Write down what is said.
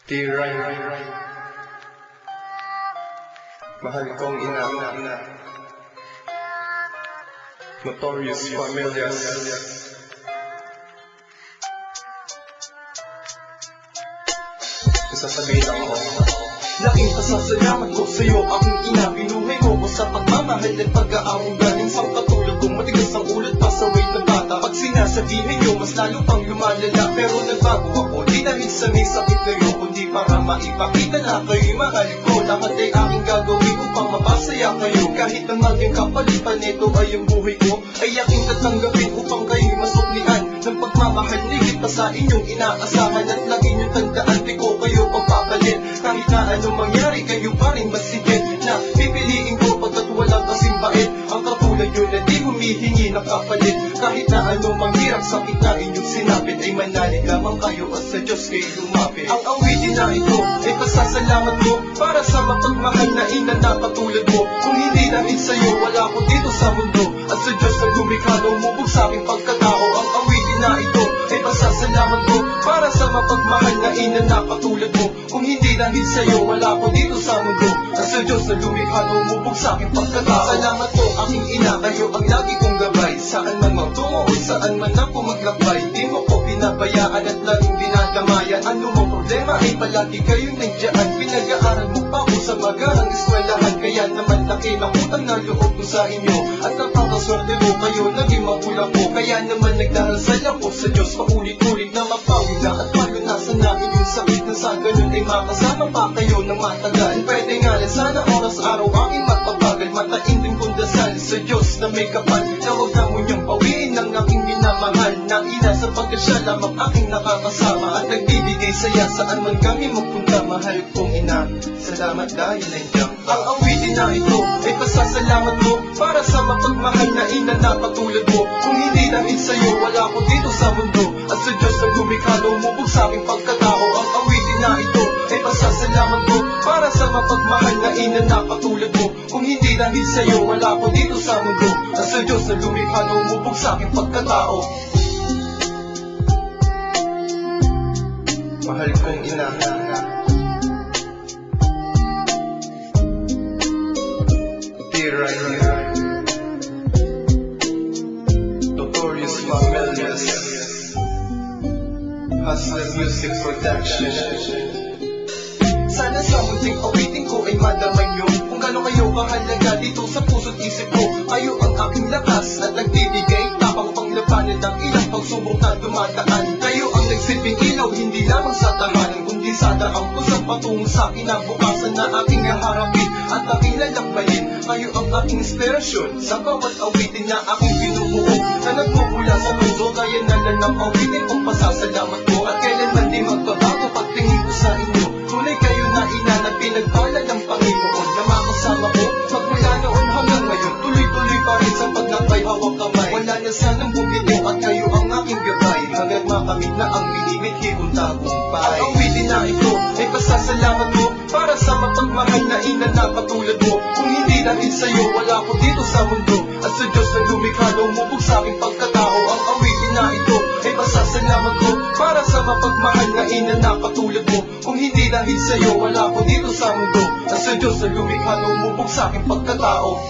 Tiray, mahal kong ina, notorious familias. Sasabihin ako, laking pasasalamat ko sa'yo, aking ina. Binuhay mo ko sa pagmamahal at pag-aawang galing sa katulad kong matigas ang ulat pa sa way ng bata. Pag sinasabihin nyo, mas lalo pang lumalala. Pero nagbago ako, di dahil sa may sakit ngayon, kundi para maipakita na kayo'y mahal ko. Lahat ay aking gagawin upang mapasaya kayo. Kahit na maging kapalipan nito ay ang buhay ko, ay aking tatanggapin upang kayo'y masuklian ng pagmamahal. Higit pa sa inyong inaasahan at lagi nyo tandaan, di ko kayo papapalit. Kahit na anong mangyari, kayo pa rin masigit na pipiliin ko pagkat walang kasimbait. Ang katulad nyo na di humihingi ng kapalit. Kahit na anong manghirap, sakit na inyong sinapit, ay manalig lamang kayo at sa Diyos kayo lumapit. Ang awitin na ito ay pasasalamat mo para sa mapagmahal na ina na katulad mo. Kung hindi dahil sa'yo, wala ko dito sa mundo. At sa Diyos na lumikha na umubog sa aking pagkatao. Ang awitin na ito ay pasasalamat mo para sa mapagmahal na ina na katulad mo. Kung hindi dahil sa'yo, wala ko dito sa mundo. At sa Diyos na lumikha na umubog sa aking pagkatao. Salamat po aking ina, kayo ang lagi kong gabay. Saan man magtungo o saan man ako maglakbay, di mo ko pinabayaan at laging dinadamayan. Ano mong problema ay palagi kayong nandiyan. Pinag-aaral mo pa ako sa magarang eskwelahan, kaya naman laki ng utang na loob ko sa inyo. At napakaswerte mo kayo, naging magulang ko. Kaya naman nagdarasal ako sa Diyos paulit-ulit na mapawi na at malunasan na inyong sakit, na sa ganun ay makasama pa kayo ng matagal. Pwede nga lang sana oras-araw aking magpapagal, matain din kong dasal sa Diyos na may kapal, na huwag na mo niyang pawiin ng aking minamahal na ina, sapagkat siya lamang aking nakakasama at nagbibigay saya saan man kami magpunta. Mahal kong ina, salamat dahil nandiyan ka. Ang awitin na ito ay pasasalamat mo para sa mapagmahal na ina na katulad mo. Kung hindi dahil sa'yo, wala ko dito sa mundo. At sa Diyos na lumikha na umubog sa aking pagkatao. Ang awitin na ito ay pasasalamat mo para sa mapagmahal na ina na katulad mo. Kung hindi dahil sa'yo, wala ko dito sa mundo. At sa Diyos na lumikha na umubog sa aking pagkatao. mahal kong ina, Tiray, notorious familias, Hustler Music Production. Sana sa munting awitin ko ay madamay nyo kung gano'n kayo kahalaga dito sa puso't isip ko. Kayo ang aking lakas at nagbibigay tapang panglabanan ng ilang pagsubok na dumadaan. Kayo ang nagsilbing ilaw, hindi lamang sa tahanan, kundi sa daang pusang patungo sa kinabukasan na aking haharapin at aking lalakbayin. Kayo ang aking inspirasyon sa bawat awitin na aking binubuo, na nagmumula sa mundo. Kaya na lang ng awitin kong pasasalamat ko, at kailanman di magbabago pagtingin ko sa inyo. Tunay kayo na ina na pinagpala ng Panginoon, na makasama ko magmula noon hanggang ngayon. Tuloy-tuloy pa rin sa paglakbay, hawak kamay. Wala na sanang bumitiw at kayo ang aking gabay, hanggang makamit na ang minimithi kong tagumpay. Ang awitin na ito ay pasasalamat mo para sa mapagmahal na ina na katulad mo. Kung hindi dahil sa'yo, wala ko dito sa mundo. At sa Diyos na lumikha na umubog sa aking pagkatao. Ang awitin na ito ay pasasalamat ko para sa mapagmahal na ina na katulad mo. Kung hindi dahil sa'yo, wala ko dito sa mundo. At sa Diyos na lumikha na umubog sa aking pagkatao.